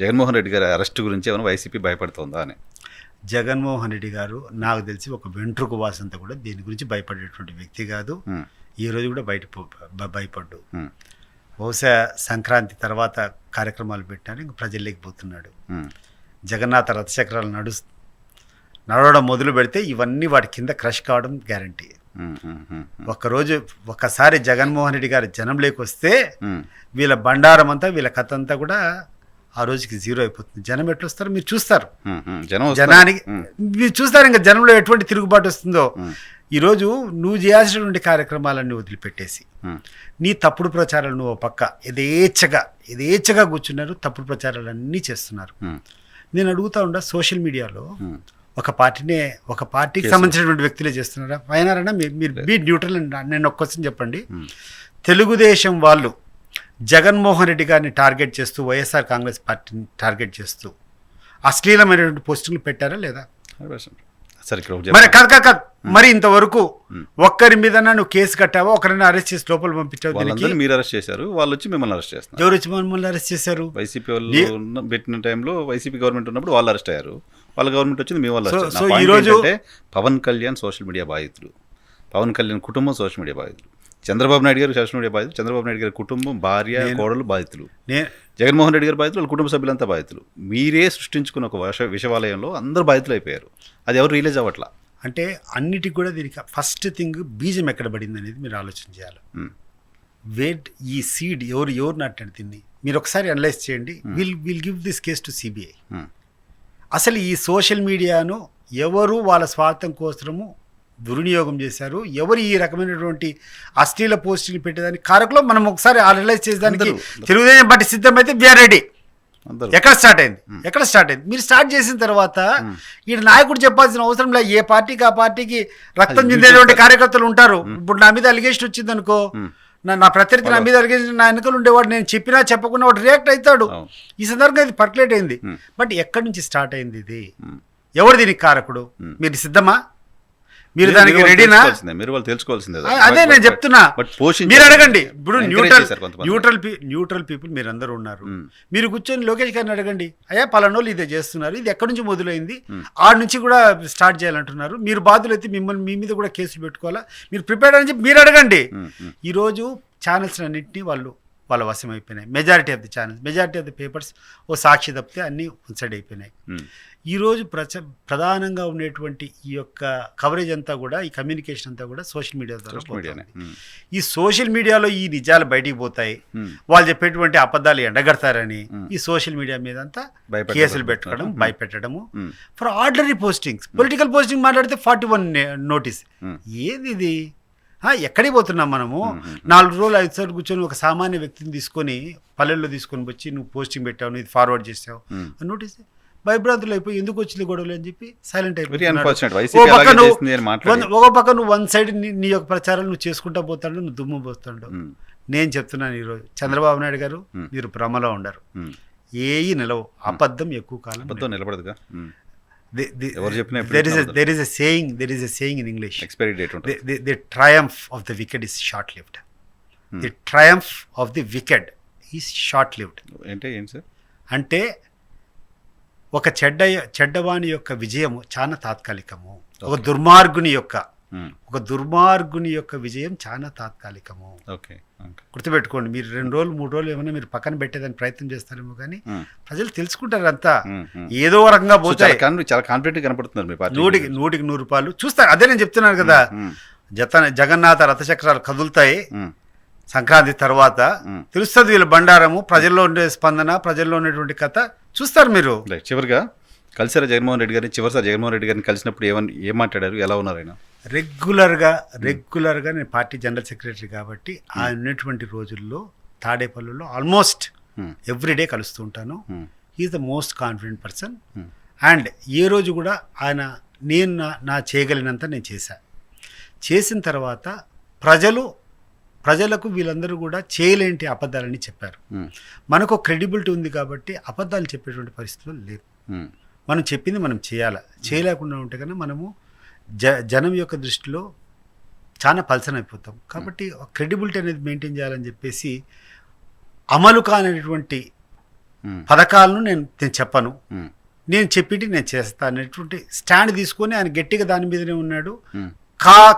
జగన్మోహన్ రెడ్డి గారి అరెస్ట్ గురించి ఏమైనా వైసీపీ భయపడుతుందా అని? జగన్మోహన్ రెడ్డి గారు నాకు తెలిసి ఒక వెంట్రుక వాసంతా కూడా దీని గురించి భయపడేటువంటి వ్యక్తి కాదు. ఈ రోజు కూడా భయపడ్డు. బహుశా సంక్రాంతి తర్వాత కార్యక్రమాలు పెట్టినారు, ఇంక ప్రజల్లోకి పోతున్నాడు. జగన్నాథ రథచక్రాలు నడవడం మొదలు పెడితే ఇవన్నీ వాటి కింద క్రష్ కావడం గ్యారంటీ. ఒక్కసారి జగన్మోహన్ రెడ్డి గారి జనంలోకి వస్తే వీళ్ళ బండారం అంతా, వీళ్ళ కథ అంతా కూడా ఆ రోజుకి జీరో అయిపోతుంది. జనం ఎట్లా వస్తారో మీరు చూస్తారు. జనానికి మీరు చూస్తారు ఇంకా జనంలో ఎటువంటి తిరుగుబాటు వస్తుందో. ఈరోజు నువ్వు చేయాల్సినటువంటి కార్యక్రమాలన్నీ వదిలిపెట్టేసి నీ తప్పుడు ప్రచారాలు నువ్వు పక్క యథేచ్ఛగా కూర్చున్నారు. తప్పుడు ప్రచారాలు అన్నీ చేస్తున్నారు. నేను అడుగుతా ఉండా, సోషల్ మీడియాలో ఒక పార్టీకి సంబంధించినటువంటి వ్యక్తులే చేస్తున్నారా? అయినారన్నా మీరు బీ న్యూట్రల్. నేను ఒక క్వశ్చన్ చెప్పండి. తెలుగుదేశం వాళ్ళు జగన్మోహన్ రెడ్డి గారిని టార్గెట్ చేస్తూ, వైఎస్ఆర్ కాంగ్రెస్ పార్టీని టార్గెట్ చేస్తూ అశ్లీలమైనటువంటి పోస్టులు పెట్టారా లేదా? మరి కాదు మరి ఇంతవరకు ఒక్కరి మీద నువ్వు కేసు కట్టావా? ఒకరిని అరెస్ట్ చేసి లోపల పంపించావు. మీరు అరెస్ట్ చేశారు, వాళ్ళు వచ్చి మిమ్మల్ని అరెస్ట్ చేస్తారు. ఎవరు వచ్చి మమ్మల్ని అరెస్ట్ చేశారు? వైసీపీ వాళ్ళు పెట్టిన టైంలో వైసీపీ గవర్నమెంట్ ఉన్నప్పుడు వాళ్ళు అరెస్ట్ అయ్యారు. వాళ్ళ గవర్నమెంట్ వచ్చింది, మీ వాళ్ళు. సో ఈరోజు పవన్ కళ్యాణ్ సోషల్ మీడియా బాధితులు, పవన్ కళ్యాణ్ కుటుంబం సోషల్ మీడియా బాధితులు, చంద్రబాబు నాయుడు గారు సోషల్ మీడియా బాధితులు, చంద్రబాబు నాయుడు గారి కుటుంబం, భార్య, కోడలు బాధితులు, జగన్మోహన్ రెడ్డి గారి బాధితులు, వాళ్ళ కుటుంబ సభ్యులంతా బాధితులు. మీరే సృష్టించుకున్న ఒక విషవాలయంలో అందరూ బాధితులు అయిపోయారు. అది ఎవరు రియలైజ్ అవ్వట్లా. అంటే అన్నిటికి కూడా దీనికి ఫస్ట్ థింగ్ బీజం ఎక్కడ పడింది అనేది మీరు ఆలోచన చేయాలి. ఈ సీడ్ ఎవరు నాటాడు దీన్ని మీరు ఒకసారి అనలైజ్ చేయండి. Will give this case to CBI. అసలు ఈ సోషల్ మీడియాను ఎవరు వాళ్ళ స్వార్థం కోసము దుర్వినియోగం చేశారు, ఎవరు ఈ రకమైనటువంటి అశ్లీల పోస్టులు పెట్టేదానికి కారకులో మనం ఒకసారి అనలైజ్ చేసేదానికి తెలుగుదేశం పార్టీ సిద్ధమైతే వీఆర్ రెడీ. ఎక్కడ స్టార్ట్ అయింది? మీరు స్టార్ట్ చేసిన తర్వాత ఈ నాయకుడు చెప్పాల్సిన అవసరం లేదు. ఏ పార్టీకి ఆ పార్టీకి రక్తం చెందేటువంటి కార్యకర్తలు ఉంటారు. ఇప్పుడు నా మీద అలిగేషన్ వచ్చింది అనుకో, నా ప్రత్యర్థి నా మీద అలిగేషన్, నా వెనుకలు ఉండేవాడు, నేను చెప్పినా చెప్పకుండా వాడు రియాక్ట్ అవుతాడు. ఈ సందర్భంగా ఇది పర్కులేట్ అయింది. బట్ ఎక్కడి నుంచి స్టార్ట్ అయింది ఇది? ఎవరు దీనికి కారకుడు? మీరు సిద్ధమా? మీరు దానికి రెడీనా? మీరు వాళ్ళు తెలుసుకోవాల్సిందే. అదే నేను చెప్తున్నా. మీరు అడగండి. ఇప్పుడు న్యూట్రల్ పీపుల్ మీరు అందరూ ఉన్నారు. మీరు కూర్చొని లోకేష్ గారిని అడగండి, అయ్యా పలానోళ్ళు ఇదే చేస్తున్నారు, ఇది ఎక్కడి నుంచి మొదలైంది, ఆడ నుంచి కూడా స్టార్ట్ చేయాలంటున్నారు, మీరు బాధ్యులైతే మీ మీద కూడా కేసులు పెట్టుకోవాలా, మీరు ప్రిపేర్డ్ అని చెప్పి మీరు అడగండి. ఈరోజు ఛానల్స్ అన్నింటినీ వాళ్ళ వశం అయిపోయినాయి. మెజారిటీ ఆఫ్ ది పేపర్స్ ఓ సాక్షి తప్పితే అన్నీ సైడ్ అయిపోయినాయి. ఈరోజు ప్రధానంగా ఉండేటువంటి ఈ యొక్క కవరేజ్ అంతా కూడా, ఈ కమ్యూనికేషన్ అంతా కూడా సోషల్ మీడియా ద్వారా పోతుంది. ఈ సోషల్ మీడియాలో ఈ నిజాలు బయటికి పోతాయి, వాళ్ళు చెప్పేటువంటి అబద్ధాలు ఎండగడతారని ఈ సోషల్ మీడియా మీద అంతా కేసులు పెట్టుకోవడం, భయపెట్టడము. For ordinary postings, political posting మాట్లాడితే 41 నోటీస్. ఏది ఇది? ఎక్కడికి పోతున్నాం మనము? 4 రోజులు 5 సార్లు కూర్చొని ఒక సామాన్య వ్యక్తిని తీసుకొని పల్లెల్లో తీసుకొని వచ్చి నువ్వు పోస్టింగ్ పెట్టావు, ఇది ఫార్వర్డ్ చేసావు నోటీస్. భయభ్రాంతులు అయిపోయి ఎందుకు వచ్చింది గొడవలు అని చెప్పి సైలెంట్ అయిపోయి ఒక పక్క నువ్వు వన్ సైడ్ నీ యొక్క ప్రచారాలు నువ్వు చేసుకుంటా పోతాడు, నువ్వు దుమ్ము పోతాడు. నేను చెప్తున్నాను, ఈరోజు చంద్రబాబు నాయుడు గారు మీరు భ్రమలో ఉండరు. ఏయి నిలవు, అబద్ధం ఎక్కువ కాలం నిలబడదుగా. There is a saying in English. Expiry date. The triumph of the wicked is short-lived. The triumph of the wicked is short-lived. అంటే ఒక చెడ్డవాని యొక్క విజయము చాలా తాత్కాలికము, ఒక దుర్మార్గుని యొక్క విజయం చాలా తాత్కాలికము. గుర్తుపెట్టుకోండి. మీరు 2 రోజులు 3 రోజులు ఏమైనా మీరు పక్కన పెట్టేదాన్ని ప్రయత్నం చేస్తారేమో కానీ ప్రజలు తెలుసుకుంటారు అంతా ఏదో రకంగా పోతాయి. చాలా కాన్ఫిడెంట్ కనపడుతున్నారు. 100కి 100 రూపాయలు చూస్తారు. అదే నేను చెప్తున్నాను కదా, జగన్నాథ రథచక్రాలు కదులుతాయి సంక్రాంతి తర్వాత. తెలుస్తుంది వీళ్ళ బండారము, ప్రజల్లో ఉండే స్పందన, ప్రజల్లో ఉండేటువంటి కథ చూస్తారు మీరు. చివరిగా కలిసారా జగన్మోహన్ రెడ్డి గారిని? చివరిసారి జగన్మోహన్ రెడ్డి గారిని కలిసినప్పుడు ఏం మాట్లాడారు, ఎలా ఉన్నారు ఆయన? రెగ్యులర్గా నేను పార్టీ జనరల్ సెక్రటరీ కాబట్టి ఆయన ఉన్నటువంటి రోజుల్లో తాడేపల్లిలో ఆల్మోస్ట్ ఎవ్రీడే కలుస్తూ ఉంటాను. Is the most confident person. And ఏ రోజు కూడా ఆయన నేను నా చేయగలిగినంత నేను చేసిన తర్వాత ప్రజలకు వీళ్ళందరూ కూడా చేయలేంటి అబద్ధాలని చెప్పారు. మనకు క్రెడిబిలిటీ ఉంది కాబట్టి అబద్ధాలు చెప్పేటువంటి పరిస్థితులు లేవు. మనం చెప్పింది మనం చేయలేకుండా ఉంటే కన్నా మనము జనం యొక్క దృష్టిలో చాలా పల్సన్ అయిపోతాం. కాబట్టి క్రెడిబిలిటీ అనేది మెయింటైన్ చేయాలని చెప్పేసి అమలు కానటువంటి పథకాలను నేను చెప్పను, నేను చెప్పింటి నేను చేస్తా అనేటువంటి స్టాండ్ తీసుకొని ఆయన గట్టిగా దాని మీదనే ఉన్నాడు.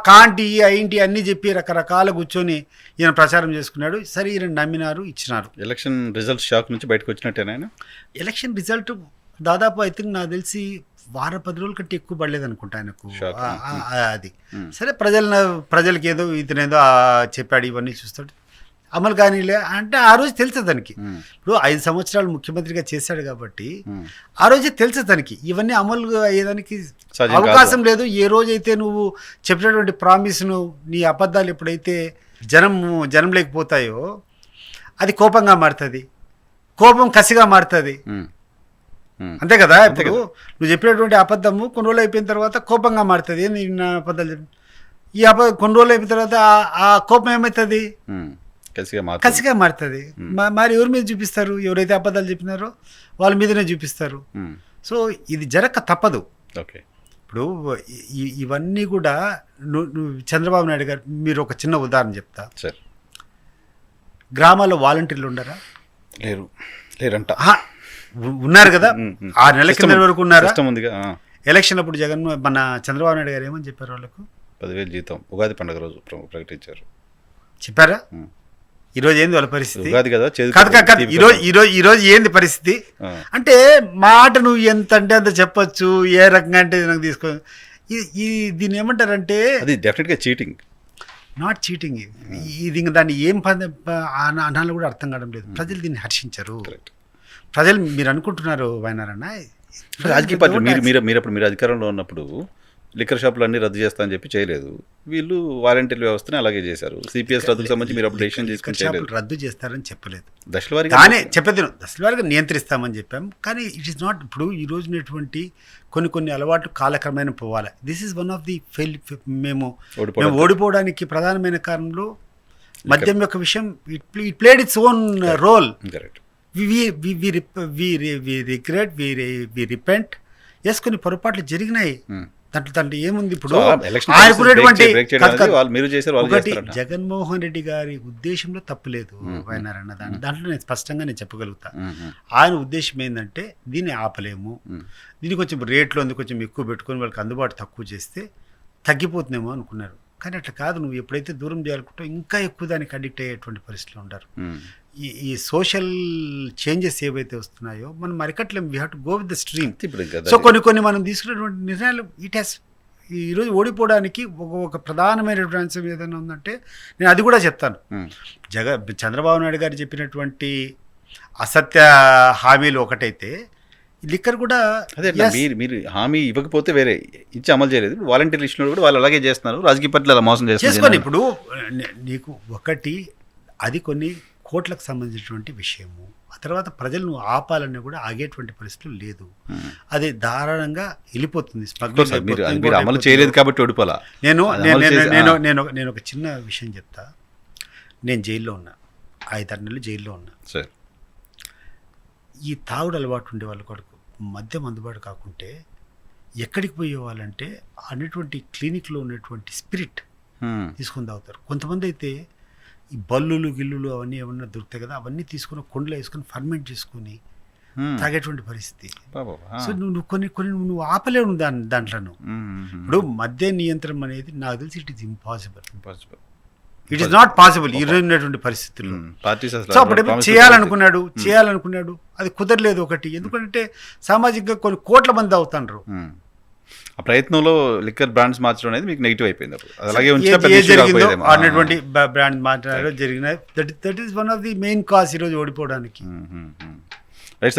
కాంటి అయింటి అన్నీ చెప్పి రకరకాల కూర్చొని ఈయన ప్రచారం చేసుకున్నాడు. సరే ఈయన నమ్మినారు, ఇచ్చినారు. ఎలక్షన్ రిజల్ట్ షాక్ నుంచి బయటకు వచ్చినట్టేనా? ఎలక్షన్ రిజల్ట్ దాదాపు ఐ థింక్ నాకు తెలిసి 10 రోజుల కంటే ఎక్కువ పడలేదు అనుకుంటా ఆయనకు. అది సరే ప్రజలకి ఏదో ఇతనేదో చెప్పాడు, ఇవన్నీ చూస్తాడు, అమలు కానీలే అంటే ఆ రోజు తెలుసు తనకి. ఇప్పుడు 5 సంవత్సరాలు ముఖ్యమంత్రిగా చేశాడు కాబట్టి ఆ రోజే తెలుసు తనకి ఇవన్నీ అమలు అయ్యేదానికి అవకాశం లేదు. ఏ రోజైతే నువ్వు చెప్పినటువంటి ప్రామిస్ను నీ అబద్ధాలు ఎప్పుడైతే జనం లేకపోతాయో అది కోపంగా మారుతుంది, కోపం కసిగా మారుతుంది. అంతే కదా. ఇప్పుడు నువ్వు చెప్పినటువంటి అబద్ధము కొన్ని రోజులు అయిపోయిన తర్వాత కోపంగా మారుతుంది. ఏంది నా అబద్ధాలు ఈ కొన్ని రోజులు అయిపోయిన తర్వాత ఆ కోపం ఏమవుతుంది? కసిగా మారుతుంది. మరి ఎవరి మీద చూపిస్తారు? ఎవరైతే అబద్ధాలు చెప్పినారో వాళ్ళ మీదనే చూపిస్తారు. సో ఇది జరగక తప్పదు. ఇప్పుడు ఇవన్నీ కూడా నువ్వు చంద్రబాబు నాయుడు గారు, మీరు ఒక చిన్న ఉదాహరణ చెప్తా. గ్రామాల్లో వాలంటీర్లు ఉండరా? లేరంట. ఉన్నారు కదా, 6 నెలల కింద వరకు ఉన్నారా? ఎలక్షన్ అప్పుడు మన చంద్రబాబు నాయుడు గారు ఏమని చెప్పారు? వాళ్ళకు 10,000 జీతం ఉగాది పండుగ రోజు ప్రకటించారు. చెప్పారా? ఈరోజు ఏంది వాళ్ళ పరిస్థితి? ఈరోజు ఏంది పరిస్థితి అంటే, మాట నువ్వు ఎంత అంటే అంత చెప్పచ్చు, ఏ రకంగా అంటే నాకు తీసుకో. దీన్ని ఏమంటారంటే అది డెఫినెట్గా చీటింగ్, నాట్ చీటింగ్. ఇది ఇంకా దాన్ని ఏం అనాలో కూడా అర్థం కావడం లేదు. ప్రజలు దీన్ని హర్షించరు. ప్రజలు మీరు అనుకుంటున్నారు వైనారన్న రాజకీయ పార్టీ మీరు అధికారంలో ఉన్నప్పుడు లిక్కర్ షాపులు అన్ని రద్దు చేస్తా అని చెప్పి చేయలేదు. వీళ్ళు వాలంటీర్ వ్యవస్థని అలాగే చేశారు. సిపిఎస్ రద్దుకు సంబంధించి మీరు అప్పుడు డెసిషన్ తీసుకుని చేయలేదు. రద్దు చేస్తారని చెప్పలేదు, దశలవారీగా కానీ చెప్పేది దశలవారీగా నియంత్రిస్తామని చెప్పాం. కానీ ఇట్ ఈస్ నాట్. ఇప్పుడు ఈ రోజునటువంటి కొన్ని అలవాట్లు కాలక్రమేణా పోవాలి. This is one of the మేము ఓడిపోవడానికి ప్రధానమైన కారణంలో మద్యం యొక్క విషయం. It played its own role. We regret, we repent. Yes, కొన్ని పొరపాట్లు జరిగినాయి. దాంట్లో ఏముంది? ఇప్పుడు ఒకటి, జగన్మోహన్ రెడ్డి గారి ఉద్దేశంలో తప్పులేదు వైనారన్న, దాంట్లో నేను స్పష్టంగా చెప్పగలుగుతా. ఆయన ఉద్దేశం ఏంటంటే దీన్ని ఆపలేము, దీన్ని కొంచెం రేట్లో కొంచెం ఎక్కువ పెట్టుకొని వాళ్ళకి అందుబాటు తక్కువ చేస్తే తగ్గిపోతుందేమో అనుకున్నారు. కానీ అట్లా కాదు. నువ్వు ఎప్పుడైతే దూరం చేయాలనుకుంటావు ఇంకా ఎక్కువ దానికి అడిక్ట్ అయ్యేటువంటి పరిస్థితులు ఉంటారు. ఈ సోషల్ చేంజెస్ ఏవైతే వస్తున్నాయో మనం అరికట్లేము. We have to go with the stream. So కొన్ని మనం తీసుకున్నటువంటి నిర్ణయాలు ఇట్ హ్యాస్ ఈరోజు ఓడిపోవడానికి ఒక ప్రధానమైనటువంటి అంశం ఏదైనా ఉందంటే నేను అది కూడా చెప్తాను. చంద్రబాబు నాయుడు గారు చెప్పినటువంటి అసత్య హామీలు ఒకటైతే, లిక్కర్ కూడా అదే. మీరు హామీ ఇవ్వకపోతే వేరే ఇచ్చి అమలు చేయలేదు. వాలంటీర్ లిస్టులో కూడా వాళ్ళు అలాగే చేస్తున్నారు. రాజకీయ పార్టీలు అలా మోసం చేస్తున్నారు. ఇప్పుడు నీకు ఒకటి అది కొన్ని కోట్లకు సంబంధించినటువంటి విషయము. ఆ తర్వాత ప్రజలను ఆపాలని కూడా ఆగేటువంటి పరిస్థితులు లేదు. అది దారుణంగా వెళ్ళిపోతుంది. మీరు అమలు చేయలేదు కాబట్టి ఓడిపోలా. నేను ఒక చిన్న విషయం చెప్తా. నేను జైల్లో ఉన్నా, 5-6 నెలలు జైల్లో ఉన్నా. ఈ తాగుడు అలవాటు ఉండే వాళ్ళ కొడుకు మద్యం అందుబాటు కాకుంటే ఎక్కడికి పోయేవాళ్ళంటే అనేటువంటి క్లినిక్లో ఉన్నటువంటి స్పిరిట్ తీసుకొని తాగుతారు. కొంతమంది అయితే ఈ బల్లులు గిల్లులు అవన్నీ ఏమన్నా దొరుకుతాయి కదా, అవన్నీ తీసుకుని కొండలో వేసుకొని ఫర్మెంట్ చేసుకుని తాగేటువంటి పరిస్థితి. సో నువ్వు ఆపలేవు దాంట్లో. ఇప్పుడు మద్య నియంత్రణ అనేది నాకు తెలిసి it is impossible. It is not possible ఈ రోజు ఉన్నటువంటి పరిస్థితుల్లో. సో అప్పుడు చేయాలనుకున్నాడు, అది కుదరలేదు. ఒకటి ఎందుకంటే సామాజికంగా కొన్ని కోట్ల మంది అవుతారు. ఆ ప్రయత్నంలో లిక్కర్ బ్రాండ్స్ మార్చడం అనేది మీకు నెగిటివ్ అయిపోయింది. అలాగే జరిగిందో అన్నటువంటి బ్రాండ్ మార్చడం జరిగిన that is one of the main cause ఈరోజు ఓడిపోవడానికి.